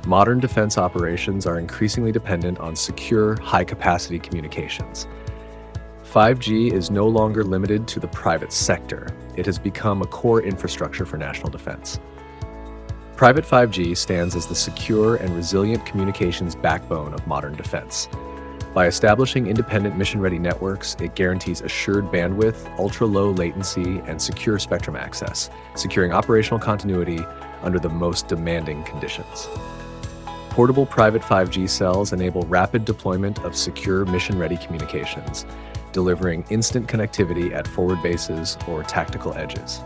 Modern defense operations are increasingly dependent on secure, high-capacity communications. 5G is no longer limited to the private sector. It has become a core infrastructure for national defense. Private 5G stands as the secure and resilient communications backbone of modern defense. By establishing independent mission-ready networks, it guarantees assured bandwidth, ultra-low latency, and secure spectrum access, securing operational continuity under the most demanding conditions. Portable private 5G cells enable rapid deployment of secure mission-ready communications, delivering instant connectivity at forward bases or tactical edges.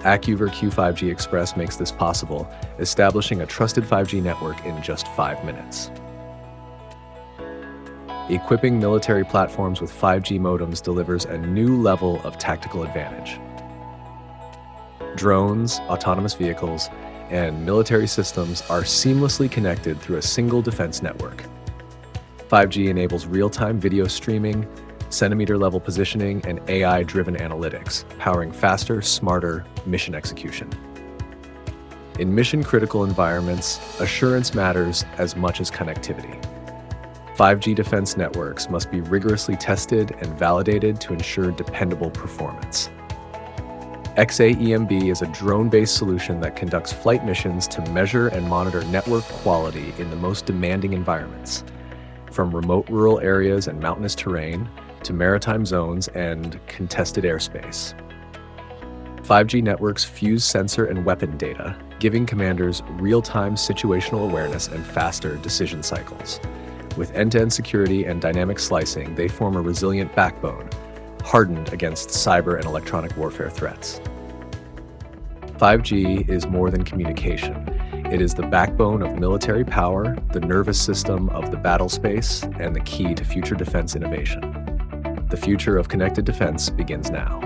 Accuver Q5G Express makes this possible, establishing a trusted 5G network in just 5 minutes. Equipping military platforms with 5G modems delivers a new level of tactical advantage. Drones, autonomous vehicles, and military systems are seamlessly connected through a single defense network. 5G enables real-time video streaming, centimeter-level positioning, and AI-driven analytics, powering faster, smarter mission execution. In mission-critical environments, assurance matters as much as connectivity. 5G defense networks must be rigorously tested and validated to ensure dependable performance. XA-Emb is a drone-based solution that conducts flight missions to measure and monitor network quality in the most demanding environments, from remote rural areas and mountainous terrain to maritime zones and contested airspace. 5G networks fuse sensor and weapon data, giving commanders real-time situational awareness and faster decision cycles. With end-to-end security and dynamic slicing, they form a resilient backbone, hardened against cyber and electronic warfare threats. 5G is more than communication. It is the backbone of military power, the nervous system of the battlespace, and the key to future defense innovation. The future of connected defense begins now.